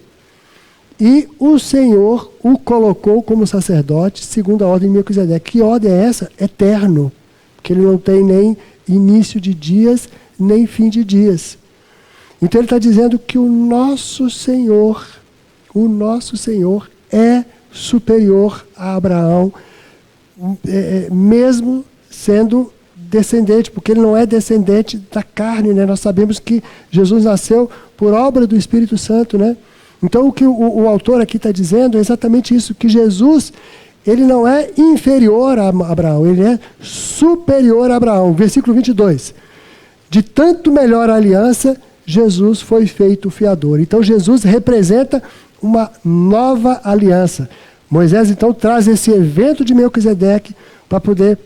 e o Senhor o colocou como sacerdote, segundo a ordem de Melquisedeque. Que ordem é essa? Eterno, porque ele não tem nem início de dias, nem fim de dias. Então ele está dizendo que o nosso Senhor é superior a Abraão, mesmo sendo descendente, porque ele não é descendente da carne, né? Nós sabemos que Jesus nasceu por obra do Espírito Santo, né? Então o que o autor aqui está dizendo é exatamente isso, que Jesus, ele não é inferior a Abraão, ele é superior a Abraão. Versículo 22. De tanto melhor aliança, Jesus foi feito fiador. Então Jesus representa uma nova aliança. Moisés então traz esse evento de Melquisedeque para poder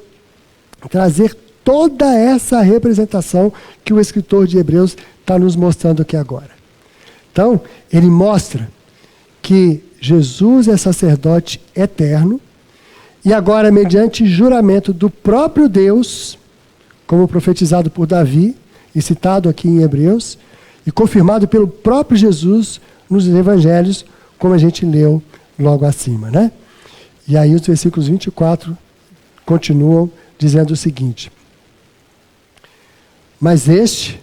trazer toda essa representação que o escritor de Hebreus está nos mostrando aqui agora. Então, ele mostra que Jesus é sacerdote eterno e agora, mediante juramento do próprio Deus, como profetizado por Davi e citado aqui em Hebreus, e confirmado pelo próprio Jesus nos evangelhos, como a gente leu logo acima, né? E aí os versículos 24 continuam dizendo o seguinte: mas este,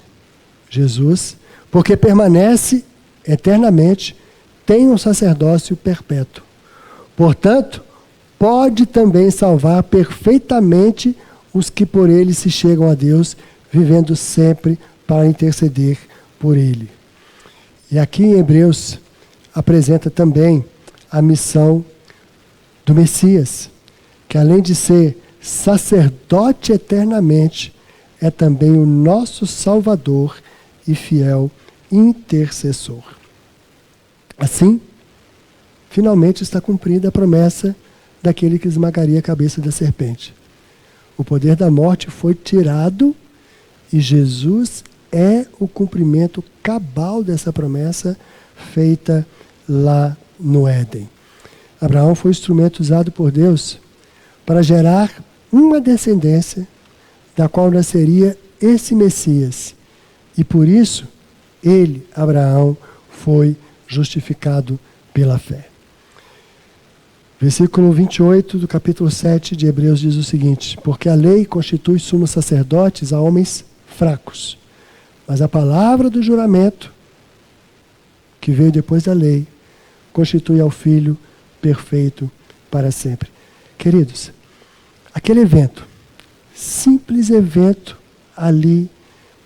Jesus, porque permanece eternamente, tem um sacerdócio perpétuo. Portanto, pode também salvar perfeitamente os que por ele se chegam a Deus, vivendo sempre para interceder por ele. E aqui em Hebreus apresenta também a missão do Messias, que além de ser sacerdote eternamente, é também o nosso Salvador e fiel intercessor. Assim, finalmente está cumprida a promessa daquele que esmagaria a cabeça da serpente. O poder da morte foi tirado e Jesus é o cumprimento cabal dessa promessa feita lá no Éden. Abraão foi o instrumento usado por Deus para gerar uma descendência da qual nasceria esse Messias. E por isso, ele, Abraão, foi justificado pela fé. Versículo 28 do capítulo 7 de Hebreus diz o seguinte: porque a lei constitui sumos sacerdotes a homens fracos, mas a palavra do juramento, que veio depois da lei, constitui ao Filho perfeito para sempre. Queridos, aquele evento, simples evento ali,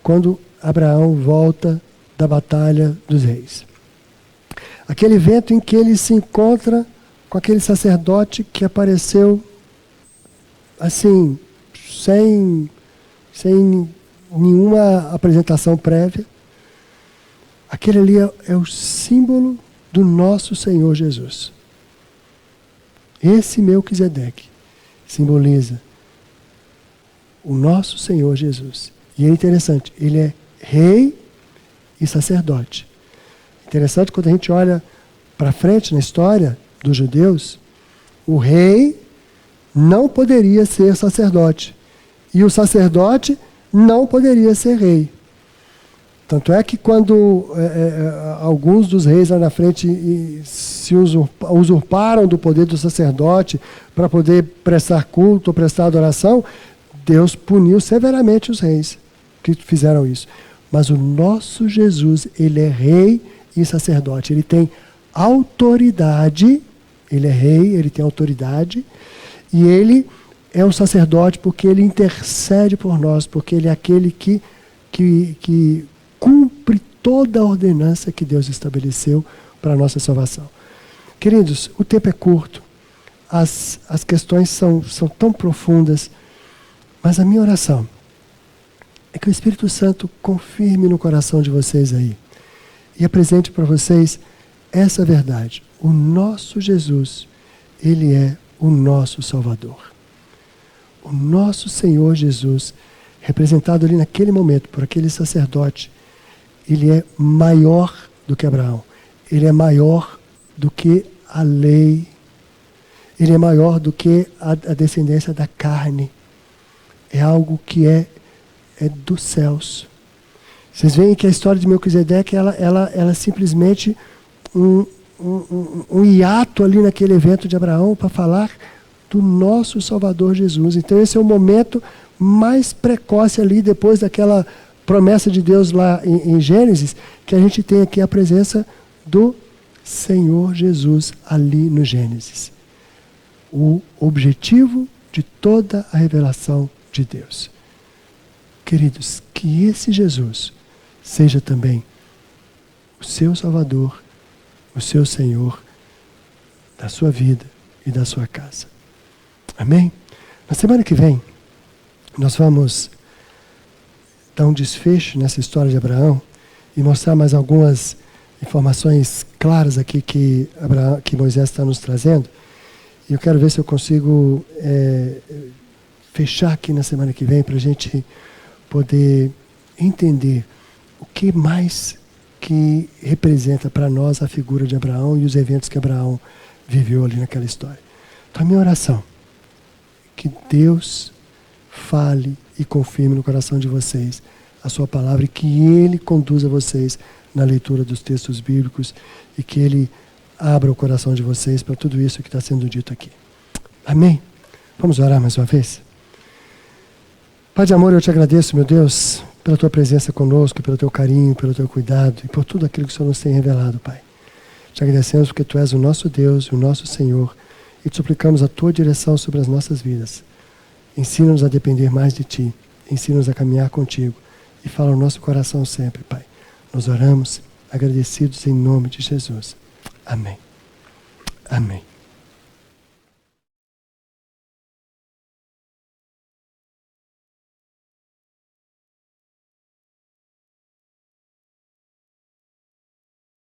quando Abraão volta da batalha dos reis. Aquele evento em que ele se encontra com aquele sacerdote que apareceu assim, sem nenhuma apresentação prévia. Aquele ali é o símbolo do nosso Senhor Jesus. Esse Melquisedeque simboliza o nosso Senhor Jesus. E é interessante, ele é rei e sacerdote. Interessante quando a gente olha para frente na história dos judeus, o rei não poderia ser sacerdote. E o sacerdote não poderia ser rei. Tanto é que quando alguns dos reis lá na frente se usurparam do poder do sacerdote para poder prestar culto ou prestar adoração, Deus puniu severamente os reis que fizeram isso. Mas o nosso Jesus, ele é rei e sacerdote. Ele tem autoridade, ele é rei, ele tem autoridade, e ele é um sacerdote porque ele intercede por nós, porque ele é aquele que cumpre toda a ordenança que Deus estabeleceu para a nossa salvação. Queridos, o tempo é curto, as questões são tão profundas, mas a minha oração é que o Espírito Santo confirme no coração de vocês aí e apresente para vocês essa verdade. O nosso Jesus, ele é o nosso Salvador. O nosso Senhor Jesus, representado ali naquele momento por aquele sacerdote, ele é maior do que Abraão. Ele é maior do que a lei. Ele é maior do que a descendência da carne. É algo que é dos céus. Vocês veem que a história de Melquisedeque, ela é simplesmente um hiato ali naquele evento de Abraão para falar do nosso Salvador Jesus. Então esse é o momento mais precoce ali, depois daquela promessa de Deus lá em Gênesis, que a gente tem aqui a presença do Senhor Jesus ali no Gênesis. O objetivo de toda a revelação de Deus. Queridos, que esse Jesus seja também o seu Salvador, o seu Senhor, da sua vida e da sua casa. Amém? Na semana que vem, nós vamos dar um desfecho nessa história de Abraão e mostrar mais algumas informações claras aqui que Moisés está nos trazendo. E eu quero ver se eu consigo fechar aqui na semana que vem para a gente poder entender o que mais que representa para nós a figura de Abraão e os eventos que Abraão viveu ali naquela história. Então a minha oração, que Deus fale e confirme no coração de vocês a sua palavra e que Ele conduza vocês na leitura dos textos bíblicos e que Ele abra o coração de vocês para tudo isso que está sendo dito aqui. Amém? Vamos orar mais uma vez? Pai de amor, eu te agradeço, meu Deus, pela tua presença conosco, pelo teu carinho, pelo teu cuidado e por tudo aquilo que o Senhor nos tem revelado, Pai. Te agradecemos porque tu és o nosso Deus e o nosso Senhor e te suplicamos a tua direção sobre as nossas vidas. Ensina-nos a depender mais de ti, ensina-nos a caminhar contigo e fala ao nosso coração sempre, Pai. Nós oramos agradecidos em nome de Jesus. Amém. Amém.